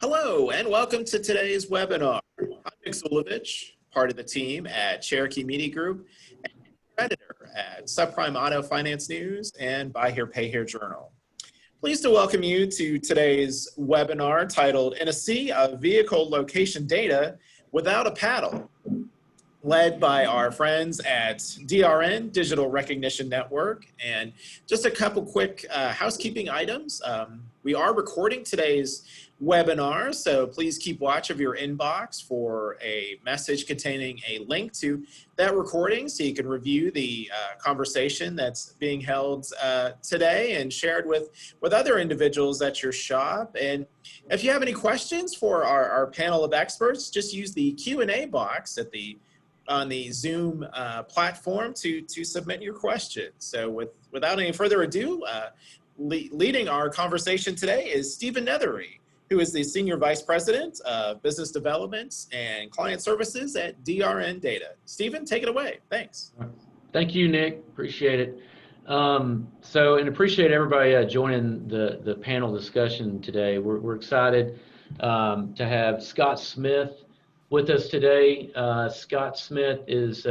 Hello, and welcome to today's webinar. I'm Nick Zulovich, part of the team at Cherokee Media Group, and editor at Subprime Auto Finance News and Buy Here, Pay Here Journal. Pleased to welcome you to today's webinar titled In a Sea of Vehicle Location Data Without a Paddle, led by our friends at DRN, Digital Recognition Network. And just a couple quick housekeeping items. We are recording today's webinar, so please keep watch of your inbox for a message containing a link to that recording so you can review the conversation that's being held today and shared with other individuals at your shop. And if you have any questions for our panel of experts, just use the Q&A box on the Zoom platform to submit your questions. So without any further ado, leading our conversation today is Stephen Nethery, who is the Senior Vice President of Business Development and Client Services at DRN Data. Stephen, take it away. Thanks. Thank you, Nick. Appreciate it. And appreciate everybody joining the panel discussion today. We're excited to have Scott Smith with us today. Scott Smith is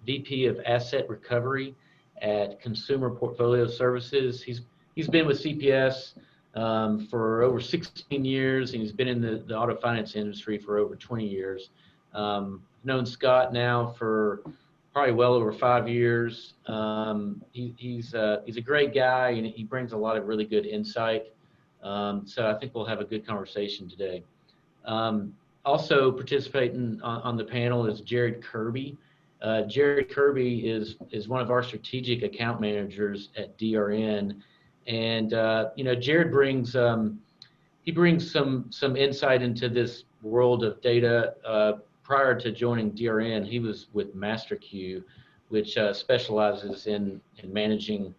VP of Asset Recovery at Consumer Portfolio Services. He's been with CPS for over 16 years, and he's been in the auto finance industry for over 20 years. Known Scott now for probably well over 5 years. He's a great guy, and he brings a lot of really good insight. So I think we'll have a good conversation today. Also participating on the panel is Jared Kirby. Jared Kirby is one of our strategic account managers at DRN, and Jared brings some insight into this world of data. Prior to joining DRN, he was with MasterQ, which specializes in managing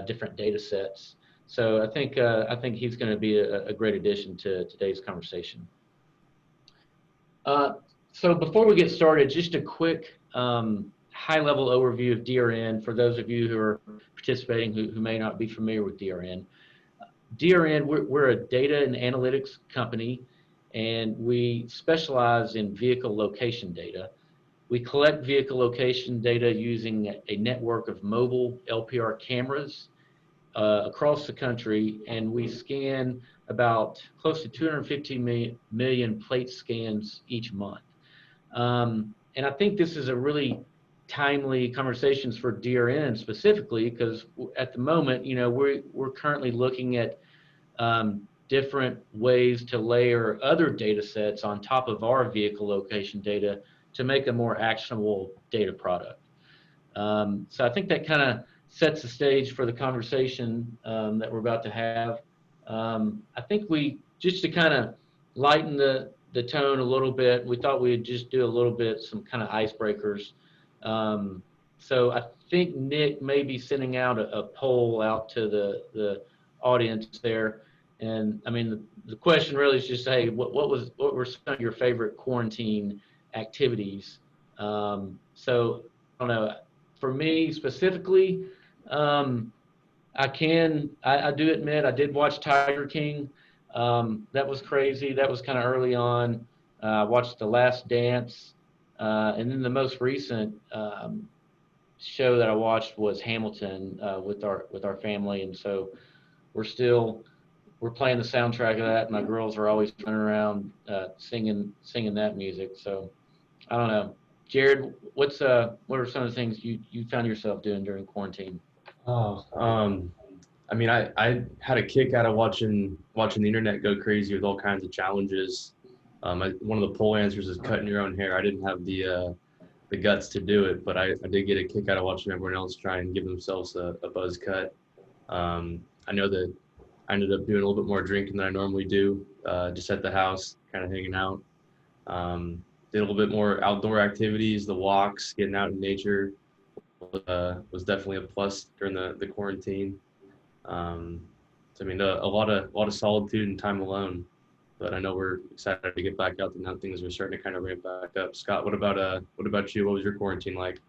different data sets. So I think he's going to be a great addition to today's conversation. So before we get started, just a quick high-level overview of DRN for those of you who are participating who may not be familiar with DRN. DRN, we're a data and analytics company, and we specialize in vehicle location data. We collect vehicle location data using a network of mobile LPR cameras across the country, and we scan about close to 250 million plate scans each month. And I think this is a really timely conversations for DRN specifically, because at the moment, we're currently looking at different ways to layer other data sets on top of our vehicle location data to make a more actionable data product. So I think that kind of sets the stage for the conversation that we're about to have. I think just to kind of lighten the tone a little bit, we thought we'd just do a little bit, some kind of icebreakers. So I think Nick may be sending out a poll out to the audience there. And I mean, the question really is just, hey, what were some of your favorite quarantine activities? So I don't know, for me specifically, I do admit I did watch Tiger King. That was crazy. That was kind of early on. I watched The Last Dance. And then the most recent show that I watched was Hamilton with our family. And so we're playing the soundtrack of that. My girls are always running around singing that music. So I don't know. Jared, what are some of the things you found yourself doing during quarantine? I mean, I had a kick out of watching the internet go crazy with all kinds of challenges. One of the poll answers is cutting your own hair. I didn't have the guts to do it, but I did get a kick out of watching everyone else try and give themselves a buzz cut. I know that I ended up doing a little bit more drinking than I normally do, just at the house, kind of hanging out. Did a little bit more outdoor activities, the walks, getting out in nature was definitely a plus during the quarantine. So I mean, a lot of solitude and time alone. But I know we're excited to get back out there now. Things are starting to kind of ramp back up. Scott, what about you? What was your quarantine like?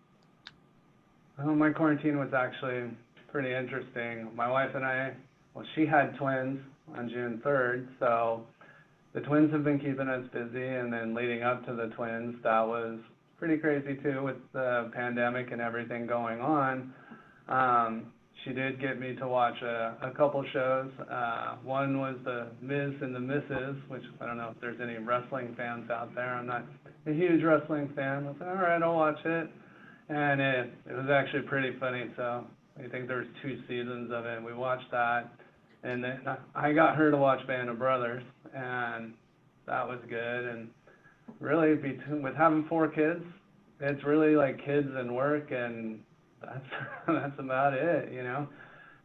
My quarantine was actually pretty interesting. My wife and I, well, she had twins on June 3rd, so the twins have been keeping us busy, and then leading up to the twins, that was pretty crazy too with the pandemic and everything going on. She did get me to watch a couple shows. One was the Miz and the Misses, which I don't know if there's any wrestling fans out there. I'm not a huge wrestling fan. I said, all right, I'll watch it. And it was actually pretty funny. So I think there's 2 seasons of it. We watched that. And then I got her to watch Band of Brothers, and that was good. And really, with having 4 kids, it's really like kids and work, and that's about it, you know.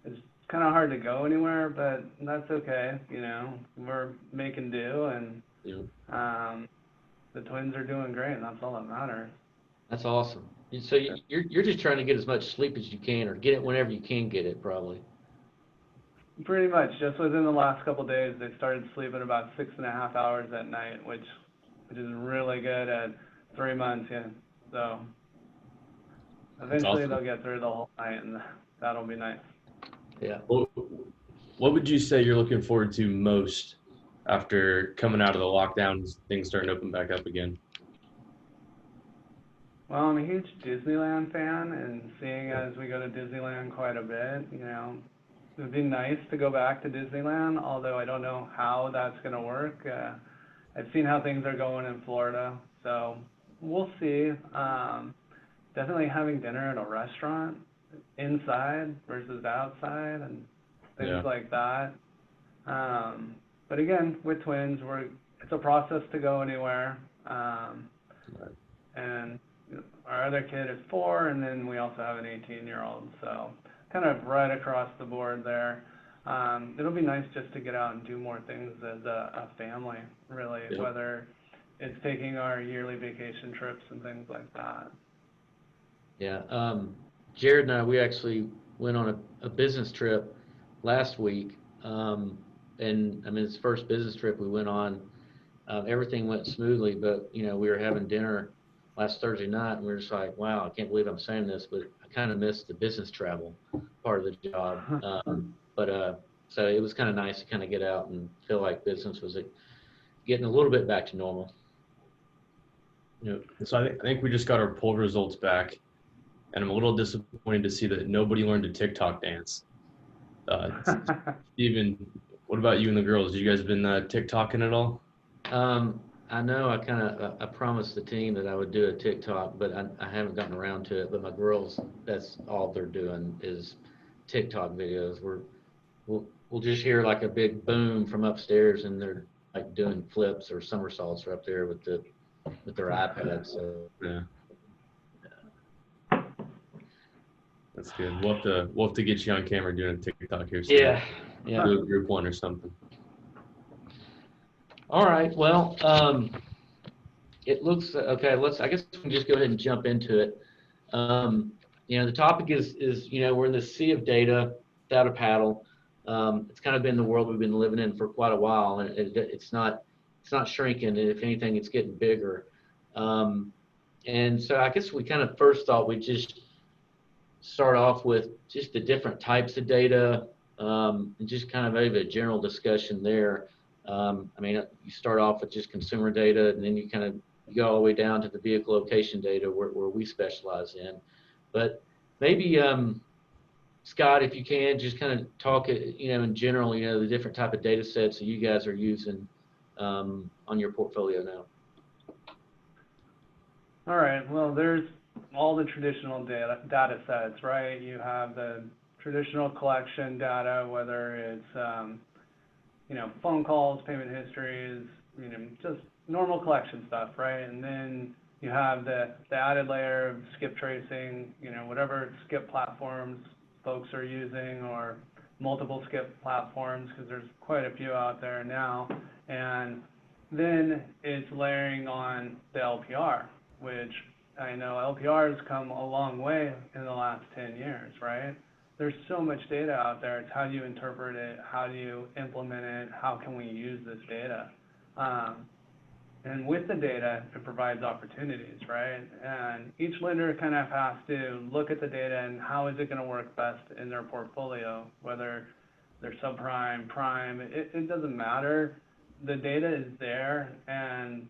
It's kind of hard to go anywhere, but that's okay, you know. We're making do, and the twins are doing great, and that's all that matters. That's awesome. And so you're just trying to get as much sleep as you can, or get it whenever you can get it, probably. Pretty much. Just within the last couple of days, they started sleeping about 6.5 hours at night, which is really good at 3 months, yeah. So eventually awesome. they'll get through the whole night, and that'll be nice. Yeah. What would you say you're looking forward to most after coming out of the lockdowns, things starting to open back up again? Well, I'm a huge Disneyland fan, and seeing as we go to Disneyland quite a bit, you know, it would be nice to go back to Disneyland, although I don't know how that's going to work. I've seen how things are going in Florida, so we'll see. Definitely having dinner at a restaurant inside versus outside and things like that. But again, with twins, it's a process to go anywhere. And our other kid is 4, and then we also have an 18-year-old, so kind of right across the board there. It'll be nice just to get out and do more things as a family, really, whether it's taking our yearly vacation trips and things like that. Yeah. Jared and I, we actually went on a business trip last week. And I mean, it's the first business trip we went on. Everything went smoothly, but, you know, we were having dinner last Thursday night, and we were just like, wow, I can't believe I'm saying this, but I kind of missed the business travel part of the job. So it was kind of nice to kind of get out and feel like business was getting a little bit back to normal. So I think we just got our poll results back, and I'm a little disappointed to see that nobody learned a TikTok dance. Steven, what about you and the girls? You guys been TikToking at all? I know I promised the team that I would do a TikTok, but I haven't gotten around to it. But my girls, that's all they're doing is TikTok videos. We'll just hear like a big boom from upstairs, and they're like doing flips or somersaults up there with their iPad. So yeah. That's good. We'll have to get you on camera doing a TikTok here soon. Yeah. Do a group one or something. All right. Well, it looks okay. I guess we can just go ahead and jump into it. The topic is we're in the sea of data without a paddle. It's kind of been the world we've been living in for quite a while, and it's not shrinking. And if anything, it's getting bigger. And so I guess we kind of first thought we'd just start off with just the different types of data, and just kind of maybe a general discussion there. You start off with just consumer data, and then you go all the way down to the vehicle location data where we specialize in. But maybe, Scott, if you can, just kind of talk, in general, the different type of data sets that you guys are using on your portfolio now. All right. Well, there's all the traditional data sets, right? You have the traditional collection data, whether it's phone calls, payment histories, just normal collection stuff, right? And then you have the added layer of skip tracing, whatever skip platforms folks are using, or multiple skip platforms, because there's quite a few out there now. And then it's layering on the LPR, which I know LPR has come a long way in the last 10 years, right? There's so much data out there. It's how do you interpret it? How do you implement it? How can we use this data? And with the data, it provides opportunities, right? And each lender kind of has to look at the data and how is it going to work best in their portfolio, whether they're subprime, prime, it doesn't matter. the data is there, and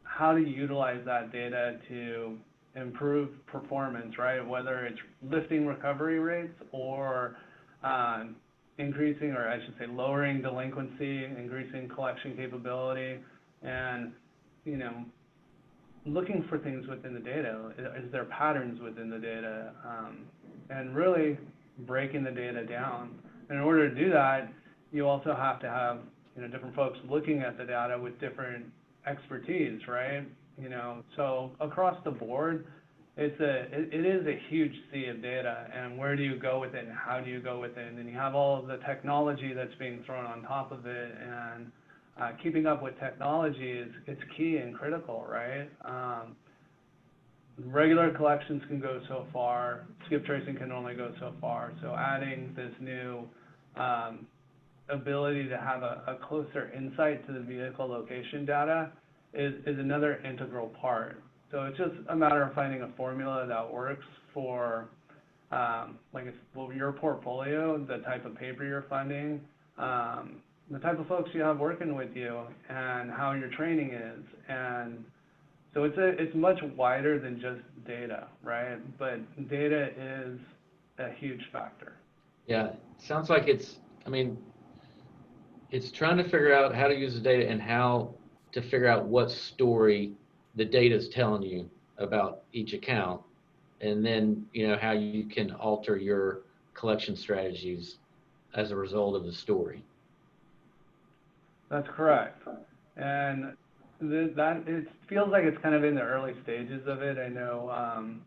how to utilize that data to improve performance, right? Whether it's lifting recovery rates or increasing, or I should say lowering delinquency, increasing collection capability, and, you know, looking for things within the data. Is there patterns within the data? And really breaking the data down. And in order to do that, you also have to have, you know, different folks looking at the data with different expertise, right? You know, so across the board, it is a huge sea of data, and where do you go with it, and how do you go with it? And you have all of the technology that's being thrown on top of it, and keeping up with technology it's key and critical, right? Regular collections can go so far, skip tracing can only go so far, so adding this new ability to have a closer insight to the vehicle location data is another integral part. So it's just a matter of finding a formula that works for your portfolio, the type of paper you're funding, the type of folks you have working with you, and how your training is. And so it's much wider than just data, right? But data is a huge factor. Yeah, sounds like it's trying to figure out how to use the data and how to figure out what story the data is telling you about each account, and then, you know, how you can alter your collection strategies as a result of the story. That's correct. And that it feels like it's kind of in the early stages of it. I know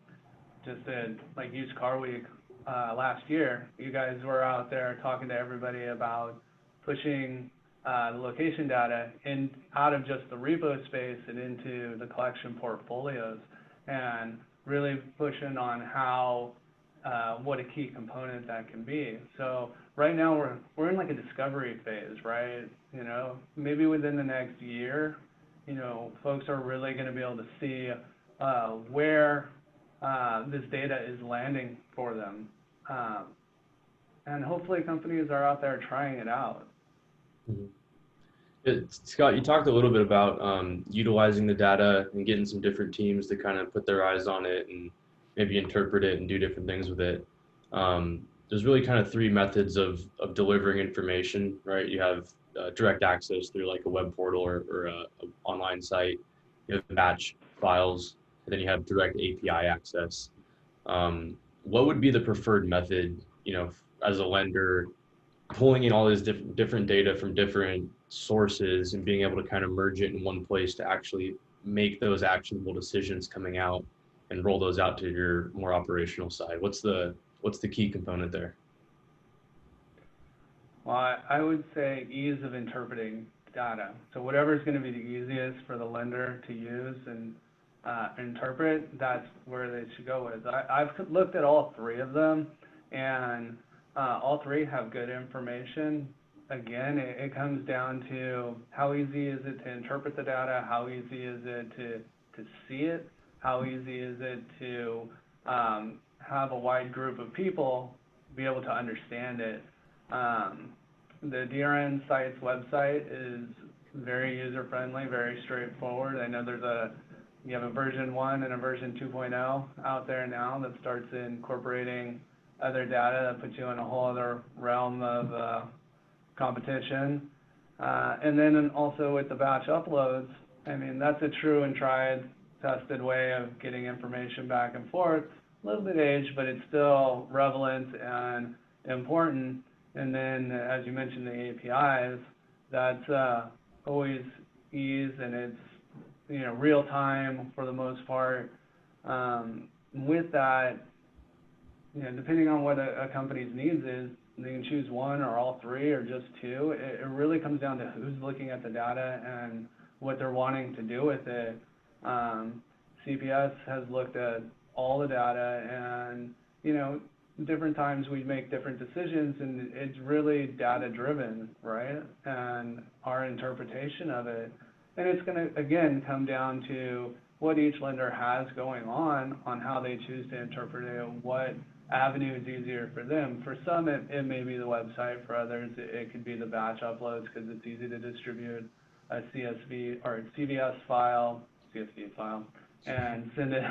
just at like Used Car Week last year, you guys were out there talking to everybody about pushing the location data out of just the repo space and into the collection portfolios, and really pushing on how what a key component that can be. So right now we're in like a discovery phase, right? You know, maybe within the next year, you know, folks are really going to be able to see where this data is landing for them, and hopefully companies are out there trying it out. Mm-hmm. Scott, you talked a little bit about utilizing the data and getting some different teams to kind of put their eyes on it and maybe interpret it and do different things with it. There's really kind of three methods of delivering information, right? You have direct access through like a web portal or a online site. You have batch files, and then you have direct API access. What would be the preferred method, you know, as a lender, pulling in all this different data from different sources and being able to kind of merge it in one place to actually make those actionable decisions coming out and roll those out to your more operational side? What's the key component there? Well, I would say ease of interpreting data. So whatever is going to be the easiest for the lender to use and interpret, that's where they should go with. I've looked at all three of them, and all three have good information. Again, it comes down to how easy is it to interpret the data, how easy is it to see it, how easy is it to have a wide group of people be able to understand it. The DRN site's website is very user-friendly, very straightforward. I know you have a version 1 and a version 2.0 out there now that starts incorporating other data that puts you in a whole other realm of competition. And then also with the batch uploads, I mean, that's a true and tried, tested way of getting information back and forth. A little bit aged, but it's still relevant and important. And then, as you mentioned, the APIs, that's always ease, and it's, you know, real time for the most part. With that, you know, depending on what a company's needs is, they can choose one or all three or just two. It really comes down to who's looking at the data and what they're wanting to do with it. CPS has looked at all the data, and, you know, different times we make different decisions, and it's really data driven, right? And our interpretation of it. And it's going to, again, come down to what each lender has going on how they choose to interpret it, what avenue is easier for them. For some, it may be the website. For others, it could be the batch uploads because it's easy to distribute a CSV or a CSV file, and send it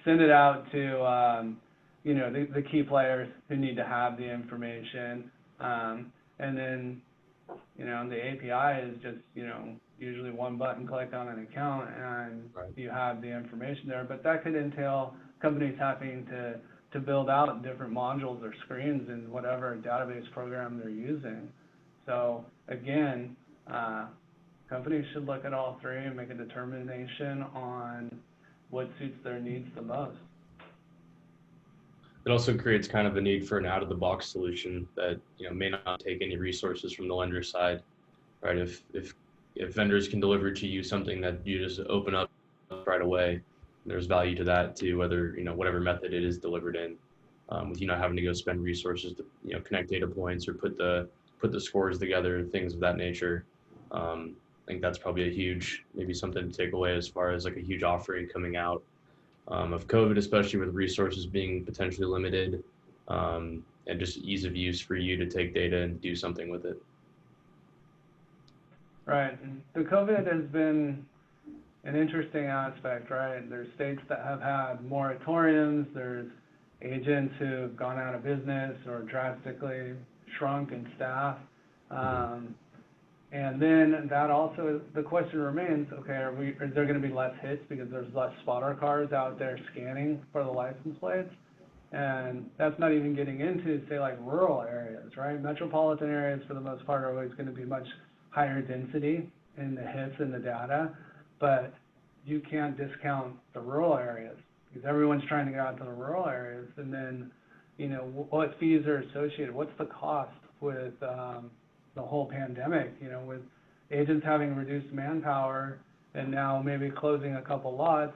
send it out to the key players who need to have the information. And then the API is just usually one button click on an account and Right. you have the information there. But that could entail companies having to build out different modules or screens in whatever database program they're using. So again, companies should look at all three and make a determination on what suits their needs the most. It also creates kind of a need for an out-of-the-box solution that may not take any resources from the lender side, right? If vendors can deliver to you something that you just open up right away, there's value to that too, whether whatever method it is delivered in, with not having to go spend resources to connect data points or put the scores together, things of that nature. I think that's probably maybe something to take away as far as like a huge offering coming out of COVID, especially with resources being potentially limited, and just ease of use for you to take data and do something with it. Right. And the COVID has been an interesting aspect, right? There's states that have had moratoriums. There's agents who've gone out of business or drastically shrunk in staff. And then that also, the question remains, okay, is there going to be less hits because there's less spotter cars out there scanning for the license plates? And that's not even getting into, say, like rural areas, right? Metropolitan areas, for the most part, are always going to be much higher density in the hits and the data, but you can't discount the rural areas because everyone's trying to get out to the rural areas. And then, what fees are associated? What's the cost with the whole pandemic, with agents having reduced manpower and now maybe closing a couple lots?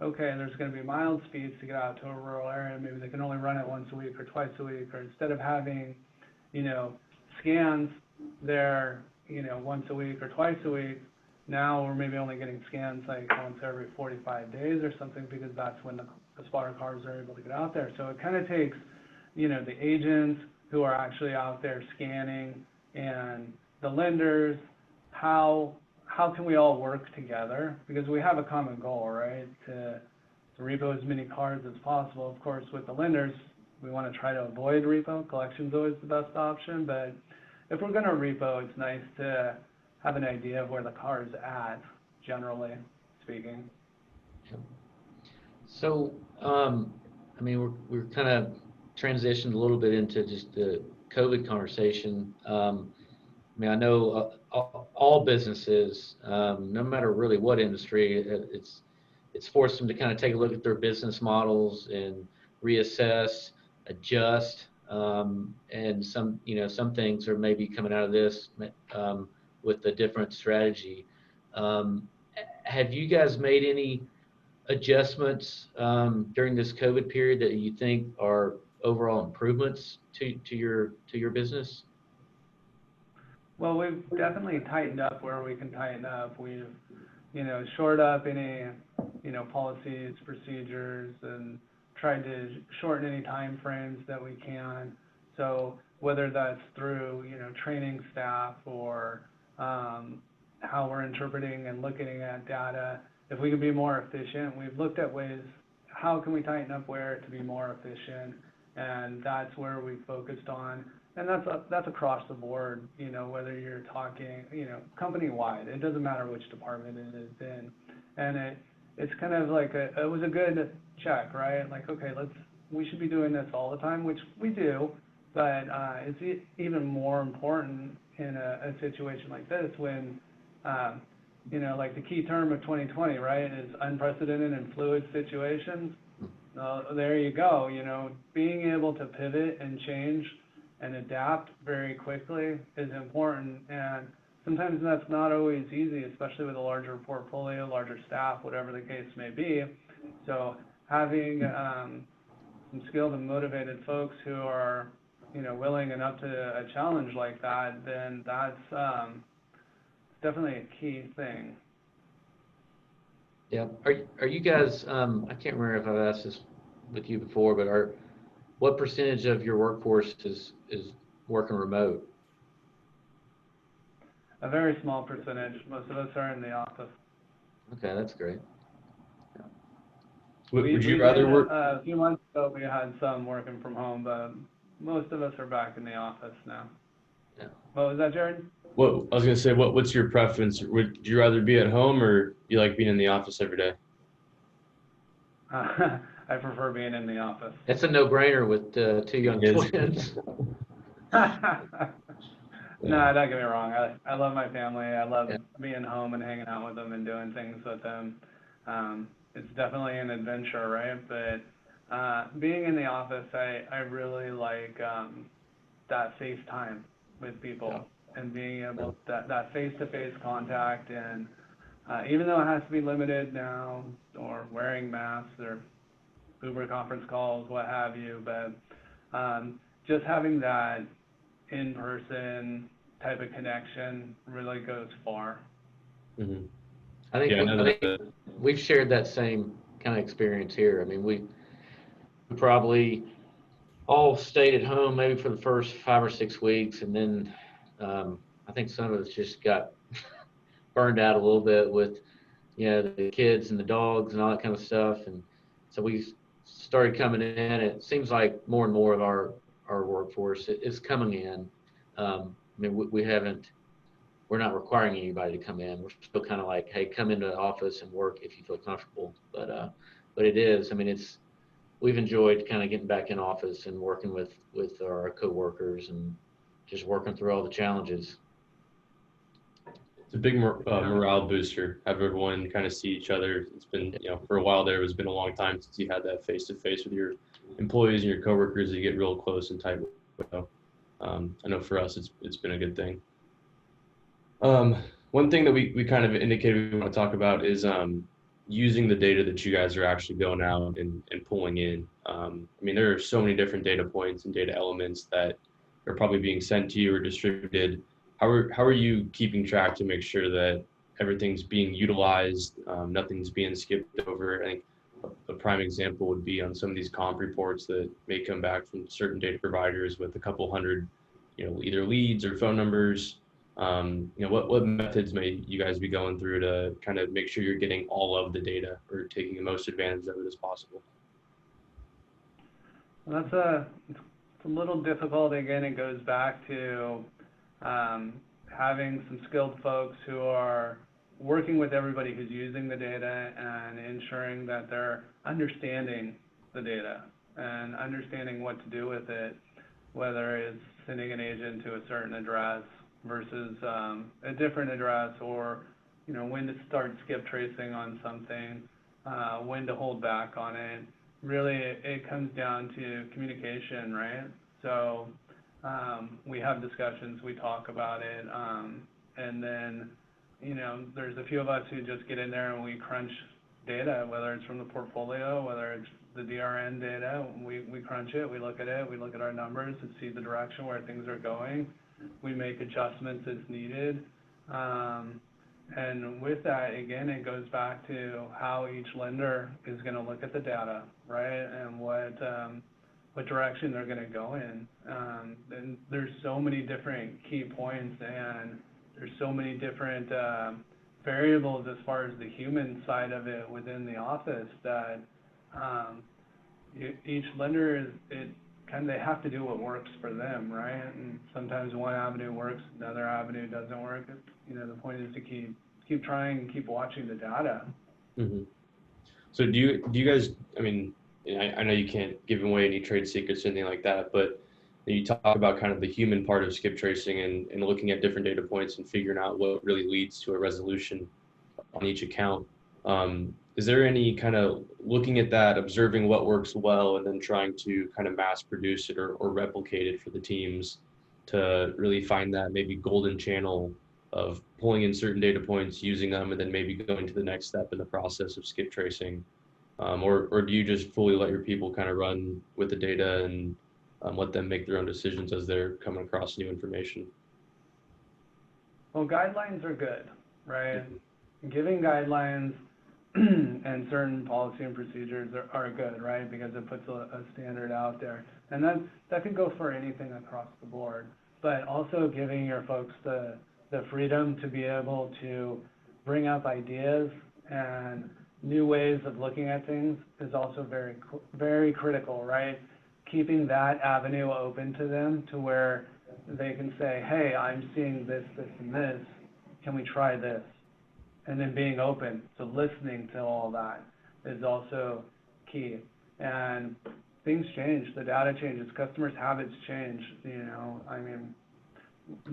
Okay, there's going to be mild speeds to get out to a rural area. Maybe they can only run it once a week or twice a week, or instead of having, scans there, once a week or twice a week, now we're maybe only getting scans like once every 45 days or something, because that's when the spotter cars are able to get out there. So it kind of takes, the agents who are actually out there scanning and the lenders, how can we all work together? Because we have a common goal, right? To repo as many cars as possible. Of course, with the lenders, we want to try to avoid repo. Collection's always the best option, but if we're going to repo, it's nice to have an idea of where the car is at, generally speaking. So, we're kind of transitioned a little bit into just the COVID conversation. I know all businesses, no matter really what industry, it's forced them to kind of take a look at their business models and reassess, adjust, and some things are maybe coming out of this with a different strategy. Have you guys made any adjustments during this COVID period that you think are overall improvements to your business? Well, we've definitely tightened up where we can tighten up. We've, shored up any, policies, procedures, and tried to shorten any time frames that we can. So whether that's through, training staff or how we're interpreting and looking at data, if we can be more efficient, we've looked at ways, how can we tighten up where to be more efficient? And that's where we focused on. And that's across the board, whether you're talking, company-wide. It doesn't matter which department it is in. And it's kind of like it was a good check, right? Like, okay, we should be doing this all the time, which we do, but it's even more important in a situation like this when, like the key term of 2020, right, is unprecedented and fluid situations. There you go, being able to pivot and change and adapt very quickly is important, and sometimes that's not always easy, especially with a larger portfolio, larger staff, whatever the case may be. So having some skilled and motivated folks who are, willing and up to a challenge like that, then that's definitely a key thing. Yeah. Are you guys? I can't remember if I've asked this with you before, but what percentage of your workforce is working remote? A very small percentage. Most of us are in the office. Okay, that's great. Would you We rather did, work? a few months ago, we had some working from home, but most of us are back in the office now. Yeah. What was that, Jared? What I was gonna say, what's your preference? Would you rather be at home or you like being in the office every day? I prefer being in the office. It's a no-brainer with two young It is. twins. No, don't get me wrong. I love my family. I love Yeah. being home and hanging out with them and doing things with them. It's definitely an adventure, right? But being in the office, I really like that face time with people and being able that face-to-face contact. And even though it has to be limited now, or wearing masks or Uber conference calls, what have you, but just having that in-person type of connection really goes far. Mm-hmm. I think, Yeah, I know I think we've shared that same kind of experience here. I mean, we probably all stayed at home maybe for the first 5 or 6 weeks, and then I think some of us just got burned out a little bit with, the kids and the dogs and all that kind of stuff. And so we started coming in. It seems like more and more of our workforce is coming in. I mean, we're not requiring anybody to come in. We're still kind of like, hey, come into the office and work if you feel comfortable. But it is, I mean, we've enjoyed kind of getting back in office and working with our coworkers and just working through all the challenges. It's a big morale booster. Have everyone kind of see each other. It's been, for a while there, it's been a long time since you had that face-to-face with your employees and your coworkers. You get real close and tight. So, I know for us, it's been a good thing. One thing that we kind of indicated we want to talk about is using the data that you guys are actually going out and pulling in. I mean, there are so many different data points and data elements that are probably being sent to you or distributed. How are you keeping track to make sure that everything's being utilized, nothing's being skipped over? I think a prime example would be on some of these comp reports that may come back from certain data providers with a couple hundred, either leads or phone numbers. What methods may you guys be going through to kind of make sure you're getting all of the data or taking the most advantage of it as possible? Well, it's a little difficult. Again, it goes back to having some skilled folks who are working with everybody who's using the data and ensuring that they're understanding the data and understanding what to do with it, whether it's sending an agent to a certain address versus a different address, or when to start skip tracing on something, when to hold back on it. Really, it comes down to communication, right? So we have discussions, we talk about it, and then there's a few of us who just get in there and we crunch data, whether it's from the portfolio, whether it's the DRN data. We crunch it, we look at our numbers and see the direction where things are going. We make adjustments as needed. And with that, again, it goes back to how each lender is going to look at the data, right? And what direction they're going to go in. And there's so many different key points, and there's so many different variables as far as the human side of it within the office that each lender they have to do what works for them, right? And sometimes one avenue works, another avenue doesn't work. The point is to keep trying and keep watching the data. Mm-hmm. So do you guys, I mean, I know you can't give away any trade secrets or anything like that, but you talk about kind of the human part of skip tracing and looking at different data points and figuring out what really leads to a resolution on each account. Is there any kind of looking at that, observing what works well, and then trying to kind of mass produce it or replicate it for the teams to really find that maybe golden channel of pulling in certain data points, using them, and then maybe going to the next step in the process of skip tracing? Or do you just fully let your people kind of run with the data and let them make their own decisions as they're coming across new information? Well, guidelines are good, right? Giving guidelines and certain policy and procedures are good, right? Because it puts a standard out there. And that can go for anything across the board. But also giving your folks the freedom to be able to bring up ideas and new ways of looking at things is also very critical, right? Keeping that avenue open to them to where they can say, hey, I'm seeing this, this, and this. Can we try this? And then being open to listening to all that is also key. And things change, the data changes, customers' habits change, you know. I mean,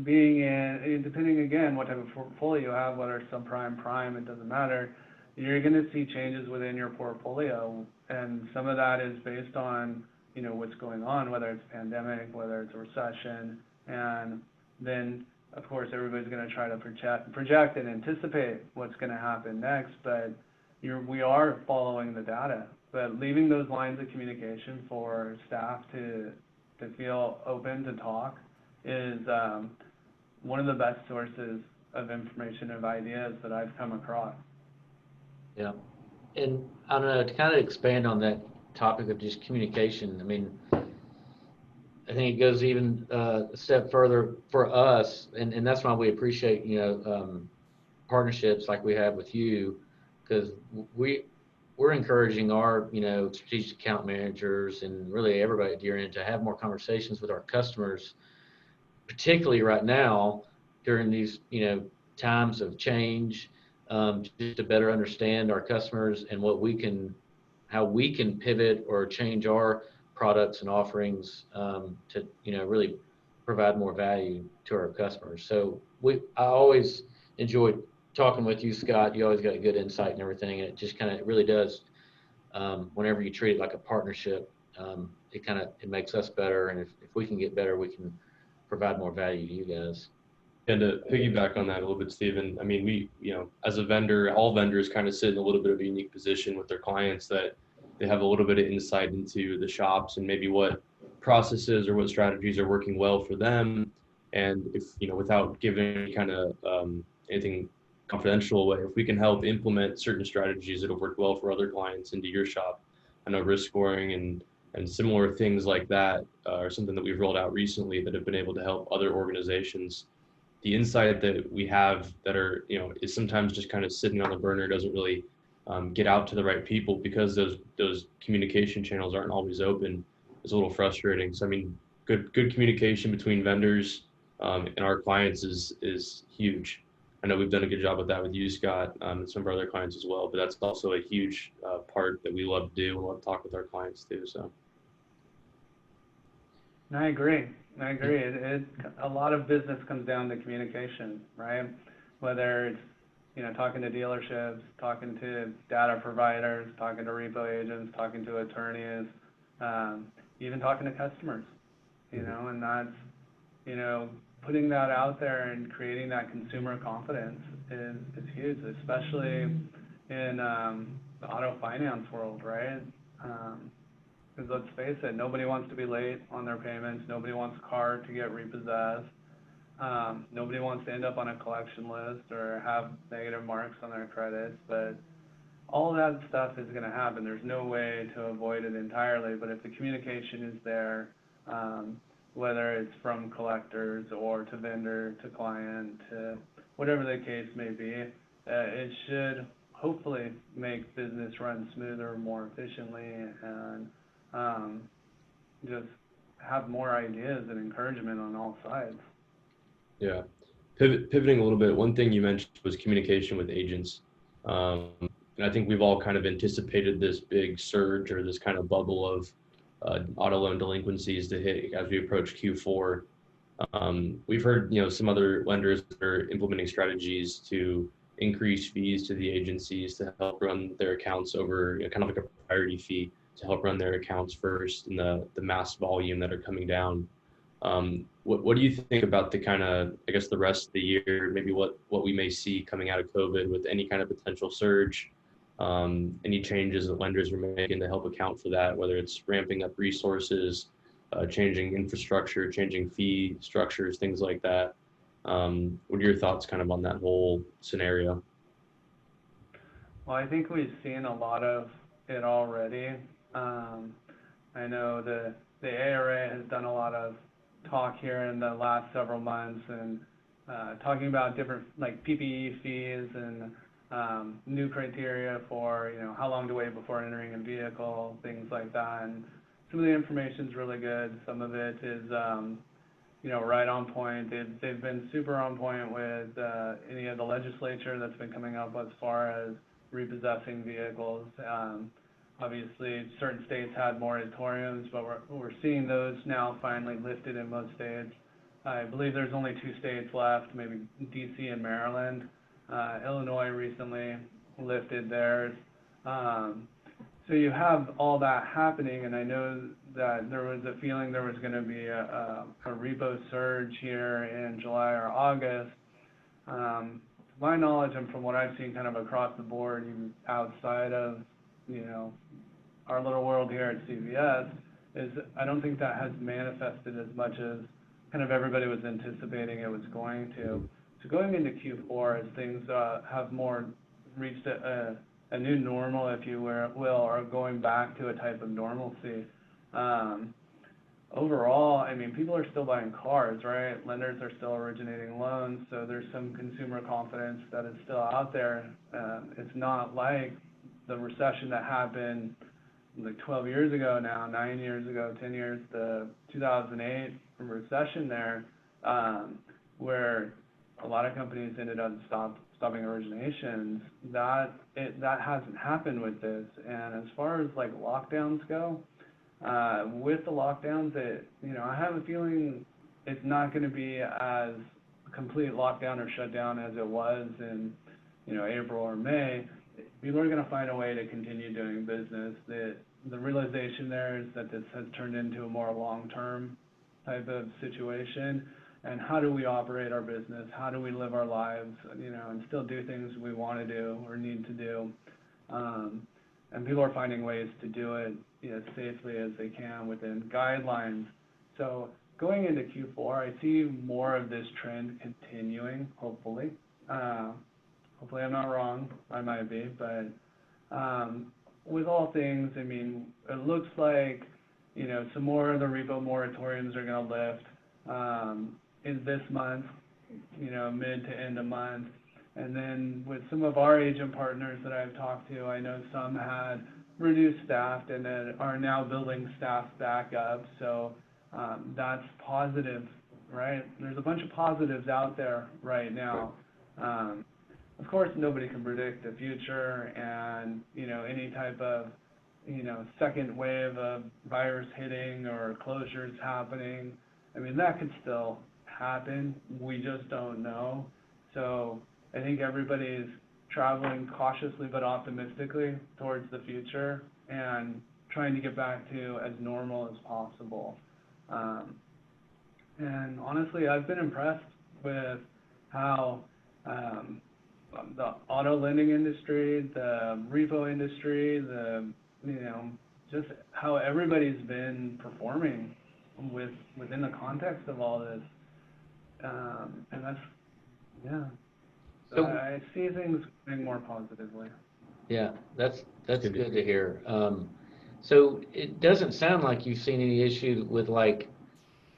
being in, depending again what type of portfolio you have, whether it's subprime, prime, it doesn't matter, you're going to see changes within your portfolio. And some of that is based on, you know, what's going on, whether it's pandemic, whether it's a recession. And then of course, everybody's going to try to project and anticipate what's going to happen next, but we are following the data. But leaving those lines of communication for staff to feel open to talk is one of the best sources of information, of ideas that I've come across. Yeah. And I don't know, to kind of expand on that topic of just communication, I mean, I think it goes even a step further for us, and that's why we appreciate, you know, partnerships like we have with you, because we're encouraging our, you know, strategic account managers and really everybody at DRN to have more conversations with our customers, particularly right now during these, you know, times of change, just to better understand our customers and how we can pivot or change our products and offerings to, you know, really provide more value to our customers. So I always enjoyed talking with you, Scott. You always got good insight and everything, and it just kind of really does. Whenever you treat it like a partnership, it makes us better, and if we can get better, we can provide more value to you guys. And to piggyback on that a little bit, Stephen, I mean, we, you know, as a vendor, all vendors kind of sit in a little bit of a unique position with their clients, that they have a little bit of insight into the shops and maybe what processes or what strategies are working well for them. And if, you know, without giving any kind of anything confidential away, if we can help implement certain strategies that have worked well for other clients into your shop, I know risk scoring and similar things like that are something that we've rolled out recently that have been able to help other organizations. The insight that we have that are, you know, is sometimes just kind of sitting on the burner, doesn't really get out to the right people because those communication channels aren't always open, is a little frustrating. So I mean, good communication between vendors and our clients is huge. I know we've done a good job with that with you, Scott, and some of our other clients as well, but that's also a huge part that we love to do and love to talk with our clients too. So I agree. A lot of business comes down to communication, right? Whether it's, you know, talking to dealerships, talking to data providers, talking to repo agents, talking to attorneys, even talking to customers, you know, and that's, you know, putting that out there and creating that consumer confidence is huge, especially in the auto finance world, right? Because let's face it, nobody wants to be late on their payments. Nobody wants a car to get repossessed. Nobody wants to end up on a collection list or have negative marks on their credits, but all that stuff is going to happen. There's no way to avoid it entirely, but if the communication is there, whether it's from collectors or to vendor, to client, to whatever the case may be, it should hopefully make business run smoother, more efficiently, and just have more ideas and encouragement on all sides. yeah, pivoting a little bit, one thing you mentioned was communication with agents. And I think we've all kind of anticipated this big surge or this kind of bubble of auto loan delinquencies to hit as we approach Q4. We've heard, you know, some other lenders that are implementing strategies to increase fees to the agencies to help run their accounts over, you know, kind of like a priority fee to help run their accounts first in the mass volume that are coming down. What do you think about the kind of, I guess, the rest of the year, maybe what we may see coming out of COVID with any kind of potential surge, any changes that lenders are making to help account for that, whether it's ramping up resources, changing infrastructure, changing fee structures, things like that? What are your thoughts kind of on that whole scenario? Well, I think we've seen a lot of it already. I know the ARA has done a lot of talk here in the last several months and talking about different like PPE fees and new criteria for how long to wait before entering a vehicle, things like that. And some of the information is really good. Some of it is right on point. They've been super on point with any of the legislature that's been coming up as far as repossessing vehicles. Obviously, certain states had moratoriums, but we're seeing those now finally lifted in most states. I believe there's only 2 states left, maybe DC and Maryland. Illinois recently lifted theirs. So you have all that happening, and I know that there was a feeling there was going to be a repo surge here in July or August. To my knowledge, and from what I've seen kind of across the board, even outside of our little world here at CVS, is I don't think that has manifested as much as kind of everybody was anticipating it was going to. So going into Q4, as things have more reached a new normal, if you will, or going back to a type of normalcy. Overall, I mean, people are still buying cars, right? Lenders are still originating loans, so there's some consumer confidence that is still out there. It's not like the recession that happened like 12 years ago now, 9 years ago, 10 years, the 2008 recession there, where a lot of companies ended up stopping originations. That hasn't happened with this. And as far as like lockdowns go, with the lockdowns, I have a feeling it's not going to be as complete lockdown or shutdown as it was in April or May. People are going to find a way to continue doing business. The realization there is that this has turned into a more long-term type of situation. And how do we operate our business? How do we live our lives, and still do things we want to do or need to do? And people are finding ways to do it as safely as they can within guidelines. So going into Q4, I see more of this trend continuing, hopefully. Hopefully I'm not wrong. I might be, but with all things, I mean, it looks like, some more of the repo moratoriums are going to lift in this month, mid to end of month. And then with some of our agent partners that I've talked to, I know some had reduced staff and are now building staff back up. So that's positive, right? There's a bunch of positives out there right now. Of course, nobody can predict the future and, any type of, second wave of virus hitting or closures happening. I mean, that could still happen. We just don't know. So I think everybody's traveling cautiously but optimistically towards the future and trying to get back to as normal as possible. And honestly, I've been impressed with how the auto lending industry, the repo industry, just how everybody's been performing within the context of all this. And that's, yeah. So I see things going more positively. Yeah, that's good to hear. So it doesn't sound like you've seen any issue with like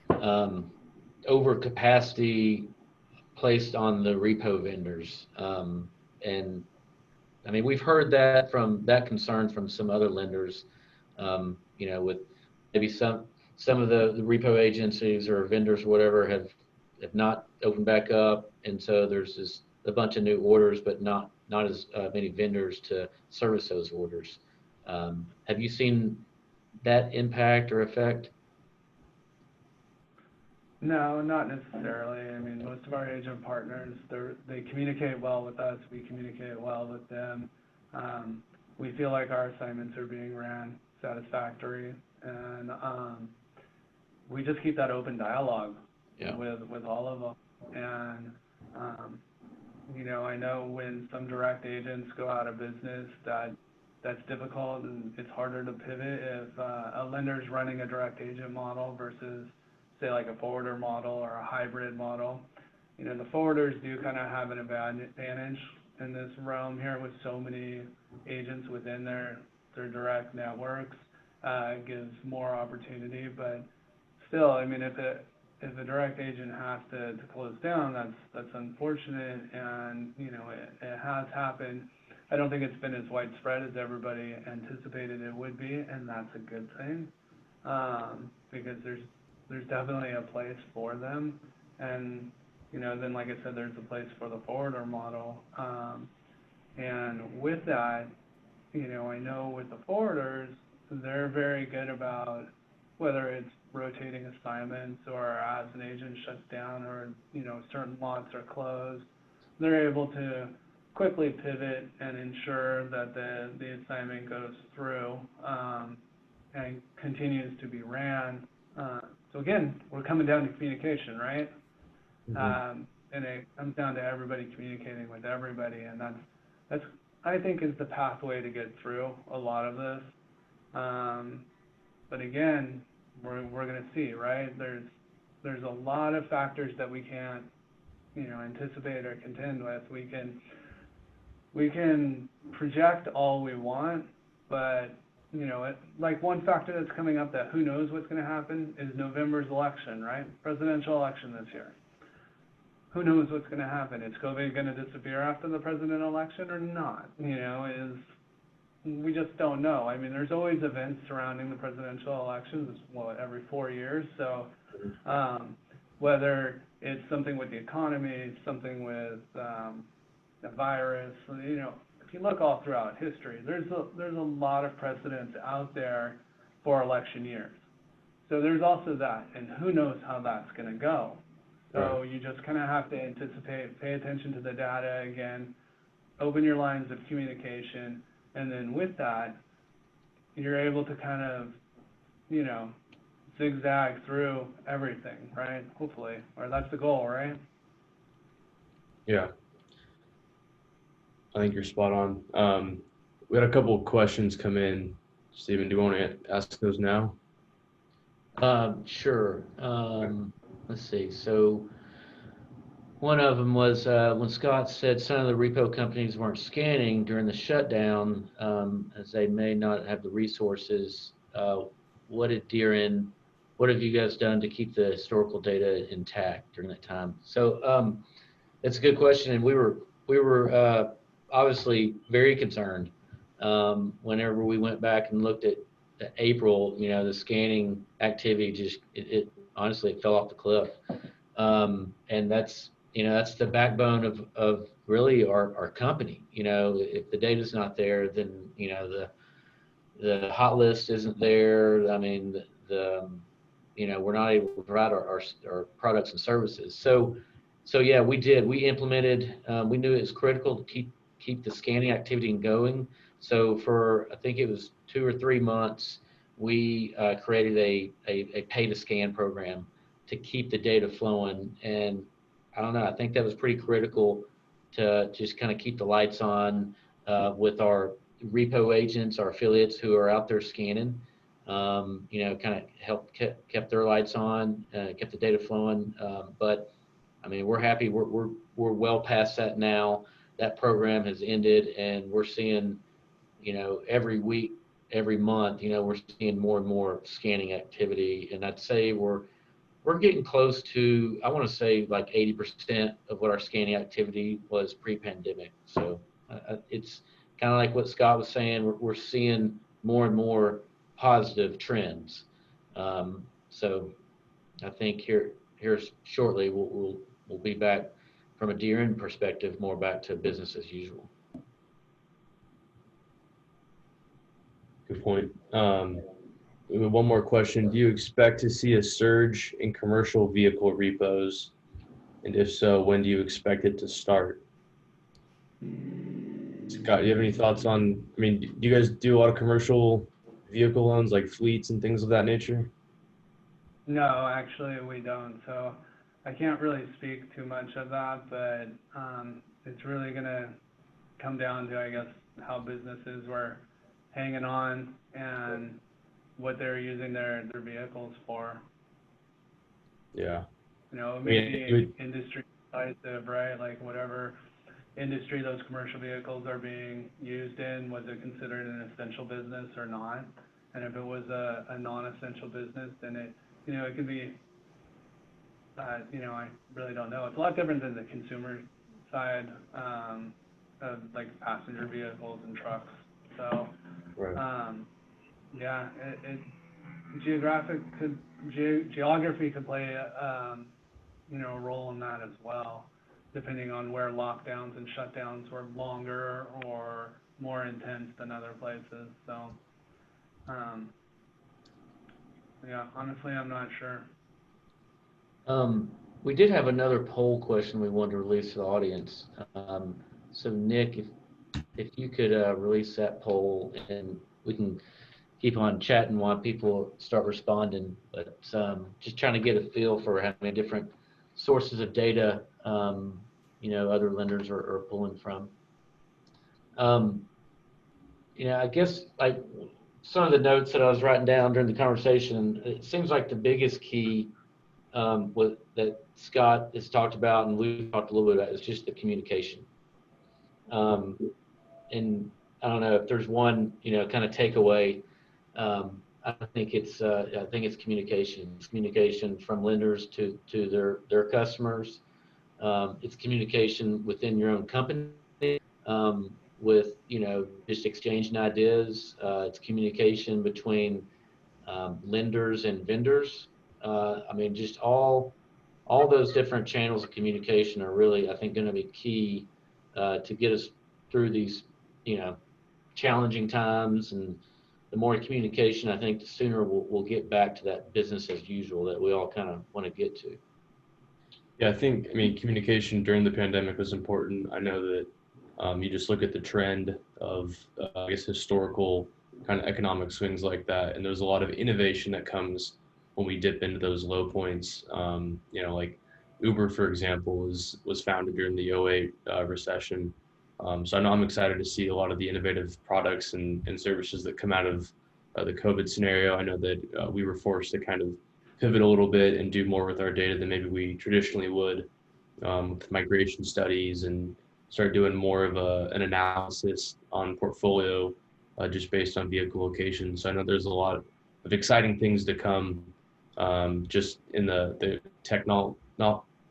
overcapacity placed on the repo vendors. And I mean, we've heard that concern from some other lenders, with maybe some of the repo agencies or vendors or whatever have not opened back up. And so there's a bunch of new orders, but not as many vendors to service those orders. Have you seen that impact or effect? No, not necessarily. I mean, most of our agent partners, they communicate well with us. We communicate well with them. We feel like our assignments are being ran satisfactory, and we just keep that open dialogue with all of them. And I know when some direct agents go out of business, that's difficult and it's harder to pivot if a lender's running a direct agent model versus, say, like a forwarder model or a hybrid model. The forwarders do kind of have an advantage in this realm here with so many agents within their direct networks, gives more opportunity. But still, I mean, if a direct agent has to close down, that's unfortunate, and you know it has happened. I don't think it's been as widespread as everybody anticipated it would be, and that's a good thing, because there's definitely a place for them, and you know, then like I said, there's a place for the forwarder model, and with that, you know, I know with the forwarders, they're very good about whether it's rotating assignments or as an agent shuts down or, you know, certain lots are closed, they're able to quickly pivot and ensure that the assignment goes through and continues to be ran. So again, we're coming down to communication, right? Mm-hmm. And it comes down to everybody communicating with everybody, and that's I think is the pathway to get through a lot of this. But again, we're going to see, right? There's a lot of factors that we can't, you know, anticipate or contend with. We can project all we want, but you know, like one factor that's coming up that who knows what's going to happen is November's election, right? Presidential election this year. Who knows what's going to happen? Is COVID going to disappear after the presidential election or not? You know, we just don't know. I mean, there's always events surrounding the presidential elections, every 4 years. So whether it's something with the economy, something with the virus, you know, if you look all throughout history, there's a lot of precedents out there for election years. So there's also that, and who knows how that's going to go. So you just kind of have to anticipate, pay attention to the data again, open your lines of communication, and then with that, you're able to kind of, you know, zigzag through everything, right? Hopefully, or that's the goal, right? Yeah, I think you're spot on. We had a couple of questions come in. Stephen, do you want to ask those now? Sure. Let's see. So one of them was when Scott said some of the repo companies weren't scanning during the shutdown, as they may not have the resources. What have you guys done to keep the historical data intact during that time? So it's a good question, and we were obviously very concerned whenever we went back and looked at April. You know, the scanning activity just it honestly it fell off the cliff, and that's the backbone of really our company. You know, if the data's not there, then you know the hot list isn't there. I mean, you know, we're not able to provide our products and services. So yeah, we implemented. We knew it was critical to keep the scanning activity going. So for I think it was 2 or 3 months, we created a pay to scan program to keep the data flowing. And I don't know, I think that was pretty critical to just kind of keep the lights on with our repo agents, our affiliates who are out there scanning. You know, kind of kept their lights on, kept the data flowing. But I mean, we're happy. We're well past that now. That program has ended, and we're seeing, you know, every week, every month, you know, we're seeing more and more scanning activity. And I'd say we're getting close to, I want to say like 80% of what our scanning activity was pre-pandemic. So it's kind of like what Scott was saying. We're seeing more and more positive trends. So I think here shortly we'll be back from a DRN perspective, more back to business as usual. Good point. We have one more question. Do you expect to see a surge in commercial vehicle repos? And if so, when do you expect it to start? Scott, do you have any thoughts on, I mean, do you guys do a lot of commercial vehicle loans like fleets and things of that nature? No, actually we don't. So I can't really speak too much of that, but it's really going to come down to, I guess, how businesses were hanging on and what they're using their vehicles for. Yeah. You know, maybe industry decisive, right? Like whatever industry those commercial vehicles are being used in. Was it considered an essential business or not? And if it was a non-essential business, then it, it could be, I really don't know. It's a lot different than the consumer side, of like passenger vehicles and trucks. So, Right. yeah, geography could play, a role in that as well, depending on where lockdowns and shutdowns were longer or more intense than other places. So, yeah, honestly, I'm not sure. We did have another poll question we wanted to release to the audience. So Nick, if you could release that poll, and we can keep on chatting while people start responding, but just trying to get a feel for how many different sources of data other lenders are pulling from. I guess like some of the notes that I was writing down during the conversation, it seems like the biggest key that Scott has talked about and we've talked a little bit about is just the communication. And I don't know if there's one, kind of takeaway. I think it's communication. It's communication from lenders to their customers. It's communication within your own company, with just exchanging ideas. It's communication between lenders and vendors. Just all those different channels of communication are really, I think, going to be key to get us through these, challenging times. And the more communication, I think, the sooner we'll get back to that business as usual that we all kind of want to get to. Yeah, I think, communication during the pandemic was important. I know that you just look at the trend of, historical kind of economic swings like that. And there's a lot of innovation that comes when we dip into those low points. Like Uber, for example, was founded during the '08 recession. So I know I'm excited to see a lot of the innovative products and services that come out of the COVID scenario. I know that we were forced to kind of pivot a little bit and do more with our data than maybe we traditionally would, with migration studies, and start doing more of an analysis on portfolio just based on vehicle location. So I know there's a lot of exciting things to come, just in the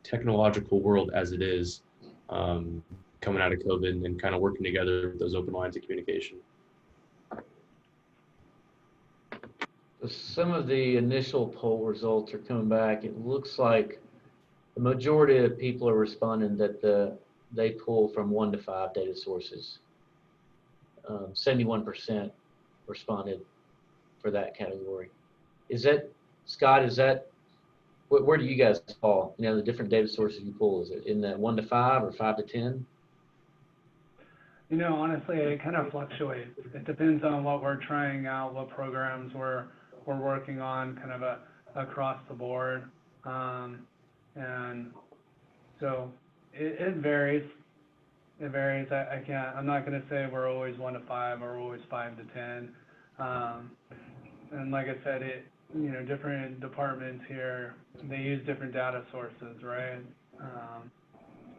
technological world as it is, coming out of COVID, and kind of working together with those open lines of communication. Some of the initial poll results are coming back. It looks like the majority of people are responding that they pull from 1 to 5 data sources. 71% responded for that category. Is that, Scott, where do you guys fall? The different data sources you pull, is it in that 1 to 5 or 5 to 10? Honestly, it kind of fluctuates. It depends on what we're trying out, what programs we're working on, kind of across the board. And so it varies. It varies. I'm not going to say we're always 1 to 5 or always 5 to 10. And like I said, different departments here, they use different data sources, right?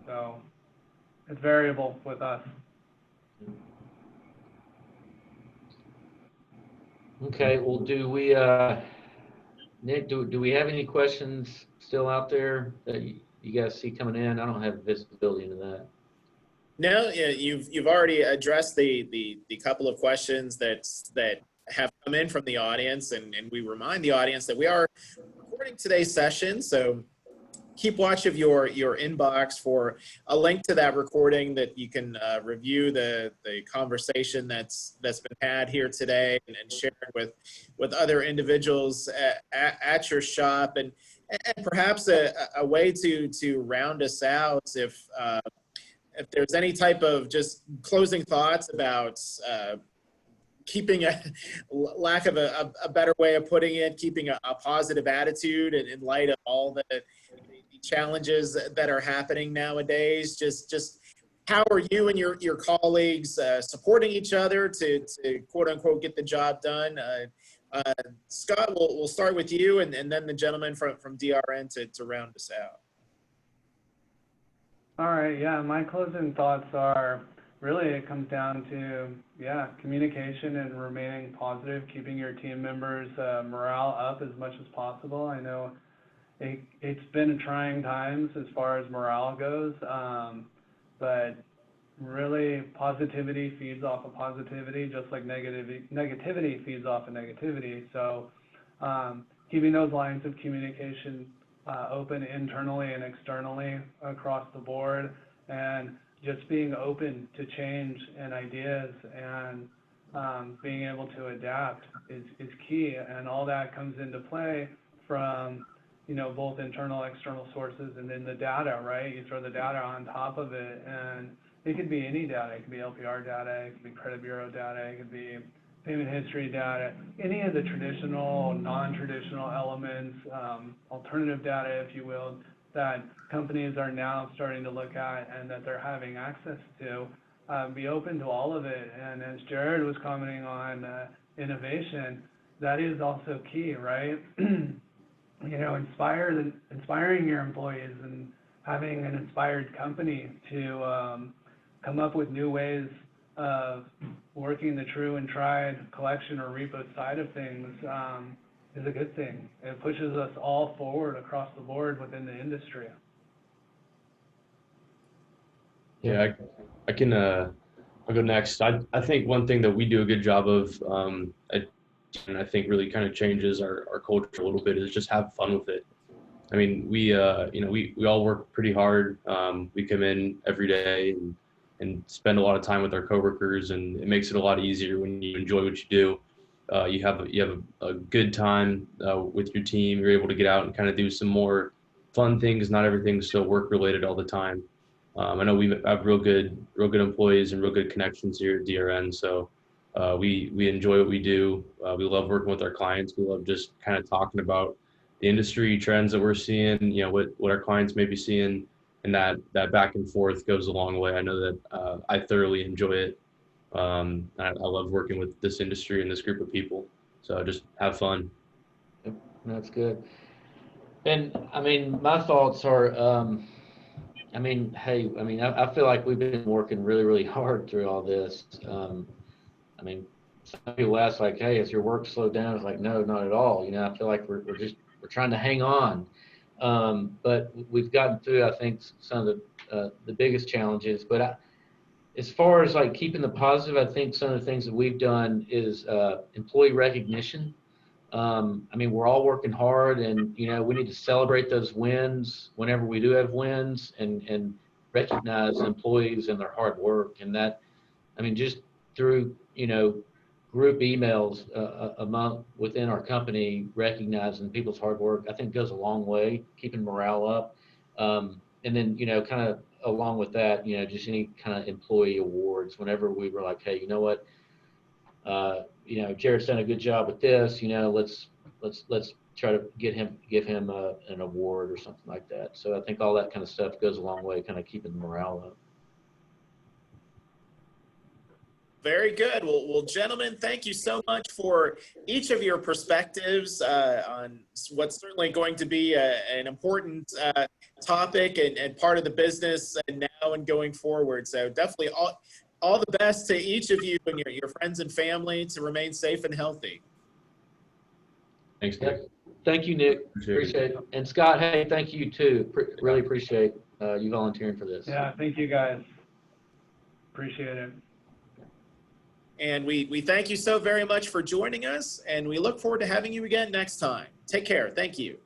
So it's variable with us. Okay, well, do we, Nick, do we have any questions still out there that you guys see coming in? I don't have visibility into that. No, yeah, you've already addressed the couple of questions that have come in from the audience, and we remind the audience that we are recording today's session, so keep watch of your inbox for a link to that recording that you can review the conversation that's been had here today, and share it with other individuals at your shop, and perhaps a way to round us out, if there's any type of just closing thoughts about keeping lack of a better way of putting it, keeping a positive attitude in light of all the challenges that are happening nowadays. Just how are you and your colleagues supporting each other to quote unquote get the job done? Scott, we'll start with you, and then the gentleman from DRN to round us out. All right, yeah, my closing thoughts are really it comes down to, communication and remaining positive, keeping your team members' morale up as much as possible. I know it's been trying times as far as morale goes, but really positivity feeds off of positivity, just like negativity feeds off of negativity. So keeping those lines of communication open internally and externally across the board, and just being open to change and ideas, and being able to adapt is key. And all that comes into play from, both internal, external sources, and then the data, right? You throw the data on top of it, and it could be any data. It could be LPR data, it could be credit bureau data, it could be payment history data, any of the traditional, non-traditional elements, alternative data, if you will, that companies are now starting to look at and that they're having access to. Be open to all of it. And as Jared was commenting on innovation, that is also key, right? Inspiring your employees and having an inspired company to come up with new ways of working the true and tried collection or repo side of things is a good thing. It pushes us all forward across the board within the industry. Yeah, I can, I'll go next. I think one thing that we do a good job of, and I think really kind of changes our culture a little bit, is just have fun with it. I mean, we all work pretty hard. We come in every day and spend a lot of time with our coworkers, and it makes it a lot easier when you enjoy what you do. You have a good time with your team. You're able to get out and kind of do some more fun things. Not everything's so work related all the time. I know we have real good employees and real good connections here at DRN. So we enjoy what we do. We love working with our clients. We love just kind of talking about the industry trends that we're seeing, what our clients may be seeing, and that back and forth goes a long way. I know that I thoroughly enjoy it. I love working with this industry and this group of people. So just have fun. Yep, that's good. And I mean, my thoughts are, I feel like we've been working really, really hard through all this. Some people ask like, hey, has your work slowed down? It's like, no, not at all. I feel like we're trying to hang on. But we've gotten through, I think, some of the biggest challenges. But as far as like keeping the positive, I think some of the things that we've done is employee recognition. We're all working hard, and we need to celebrate those wins whenever we do have wins, and recognize employees and their hard work. And that, just through group emails within our company, recognizing people's hard work, I think goes a long way, keeping morale up. And then, kind of along with that, just any kind of employee awards. Whenever we were like, hey, you know what, Jared's done a good job with this, let's try to give him an award or something like that. So I think all that kind of stuff goes a long way, kind of keeping the morale up. Very good. Well, gentlemen, thank you so much for each of your perspectives on what's certainly going to be an important topic and part of the business and now and going forward. So definitely all the best to each of you and your friends and family to remain safe and healthy. Thanks, Nick. Thank you, Nick. Appreciate it. And Scott, hey, thank you too. Really appreciate you volunteering for this. Yeah, thank you guys. Appreciate it. And we thank you so very much for joining us, and we look forward to having you again next time. Take care. Thank you.